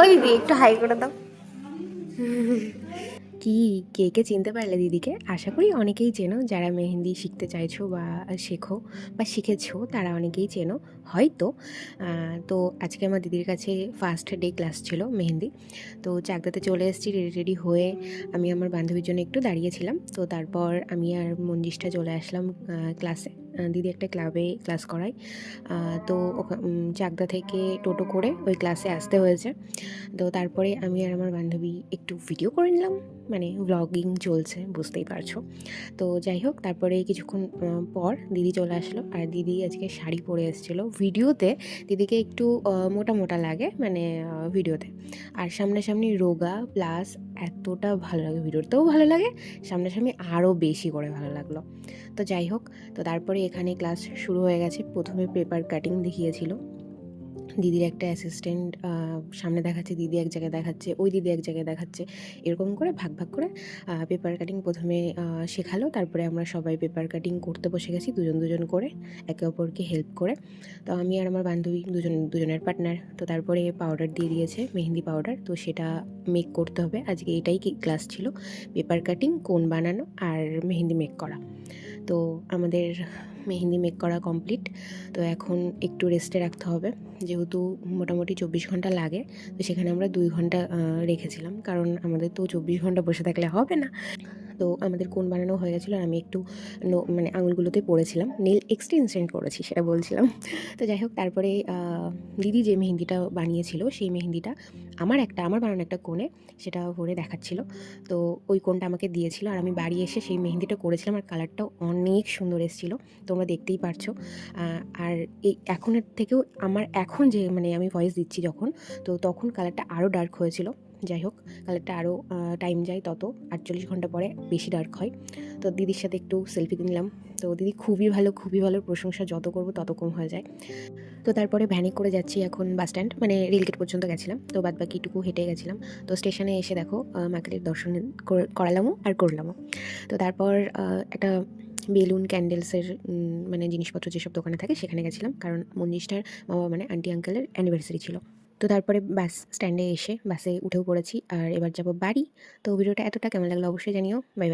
ওই দি একটু হাই করে দাও। কি, কে কে চিনতে পারলে দিদিকে? আশা করি অনেকেই চেনো, যারা মেহেন্দি শিখতে চাইছো বা শেখো বা শিখেছো তারা অনেকেই চেনো হয়তো। তো আজকে আমার দিদির কাছে ফার্স্ট ডে ক্লাস ছিল মেহেন্দি। তো চাকদাতে চলে এসেছি রেডি রেডি হয়ে। আমি আমার বান্ধবীর জন্য একটু দাঁড়িয়েছিলাম, তো তারপর আমি আর মঞ্জিষ্ঠা চলে আসলাম ক্লাসে। দিদি একটা ক্লাবে ক্লাস করায়, তো চাকদা থেকে টোটো করে ওই ক্লাসে আসতে হয়েছে। তো তারপরে আমি আর আমার বান্ধবী একটু ভিডিও করে নিলাম, মানে ভ্লগিং চলছে বুঝতেই পারছো। তো যাই হোক, তারপরে কিছুক্ষণ পর দিদি চলে আসলো, আর দিদি আজকে শাড়ি পরে এসেছিলো। ভিডিওতে দিদিকে একটু মোটা মোটা লাগে, মানে ভিডিওতে, আর সামনাসামনি রোগা, প্লাস এতটা ভালো লাগে, ভিডিওতেও ভালো লাগে, সামনাসামনি আরও বেশি করে ভালো লাগলো। তো যাই হোক, তো তারপরে এখানে ক্লাস শুরু হয়ে গেছে। প্রথমে পেপার কাটিং দেখিয়েছিল, দিদির একটা অ্যাসিস্ট্যান্ট সামনে দেখাচ্ছে, দিদি এক জায়গায় দেখাচ্ছে, ওই দিদি এক জায়গায় দেখাচ্ছে, এরকম করে ভাগ ভাগ করে পেপার কাটিং প্রথমে শেখালো। তারপরে আমরা সবাই পেপার কাটিং করতে বসে গেছি, দুজন দুজন করে, একে অপরকে হেল্প করে। তো আমি আর আমার বান্ধবী দুজনের পার্টনার। তো তারপরে পাউডার দিয়ে দিয়েছে, মেহেন্দি পাউডার, তো সেটা মেক করতে হবে। আজকে এটাই ক্লাস ছিল, পেপার কাটিং, কোন বানানো আর মেহেন্দি মেক করা। তো আমাদের মেহেন্দি মেক করা কমপ্লিট। তো এখন একটু রেস্টে রাখতে হবে, যেহেতু মোটামুটি 24 ঘন্টা লাগে। তো সেখানে আমরা 2 ঘন্টা রেখেছিলাম, কারণ আমাদের তো 24 ঘন্টা বসে থাকলে হবে না। তো আমাদের কোন বানানো হয়ে গেছিলো, আর আমি একটু মানে আঙুলগুলোতে পড়েছিলাম, নেল এক্সটেনশন করেছি সেটা বলছিলাম। তো যাই হোক, তারপরে দিদি যে মেহেন্দিটা বানিয়েছিল সেই মেহেন্দিটা আমার বানানো একটা কোণে সেটা ভরে দেখাচ্ছিল। তো ওই কোণটা আমাকে দিয়েছিল, আর আমি বাড়ি এসে সেই মেহেন্দিটা করেছিলাম, আর কালারটাও অনেক সুন্দর এসেছিলো, তোমরা দেখতেই পারছো। আর এই এখনের থেকেও আমার এখন যে মানে আমি ভয়েস দিচ্ছি যখন, তো তখন কালারটা আরও ডার্ক হয়েছিল। যাই হোক, কালারটা আরও টাইম যায় তত, 48 ঘন্টা পরে বেশি ডার্ক হয়। তো দিদির সাথে একটু সেলফি নিলাম। তো দিদি খুবই ভালো, খুবই ভালো, প্রশংসা যত করবো তত কম হয়ে যায়। তো তারপরে ভ্যানে করে যাচ্ছি এখন বাস স্ট্যান্ড, মানে রেলগেট পর্যন্ত গেছিলাম, তো বাদ বাকিটুকু হেঁটে গেছিলাম। তো স্টেশনে এসে দেখো মাকে দর্শন করালামও আর করলামও। তো তারপর একটা বেলুন ক্যান্ডেলসের মানে জিনিসপত্র যেসব দোকানে থাকে সেখানে গেছিলাম, কারণ মঞ্জিষ্ঠার বাবা মানে আন্টি আঙ্কেলের অ্যানিভার্সারি ছিল। তো তারপরে বাস স্ট্যান্ডে এসে বাসে উঠেও পড়েছি, আর এবার যাব বাড়ি। তো ভিডিওটা এতটা কেমন লাগলো অবশ্যই জানিও। Bye bye.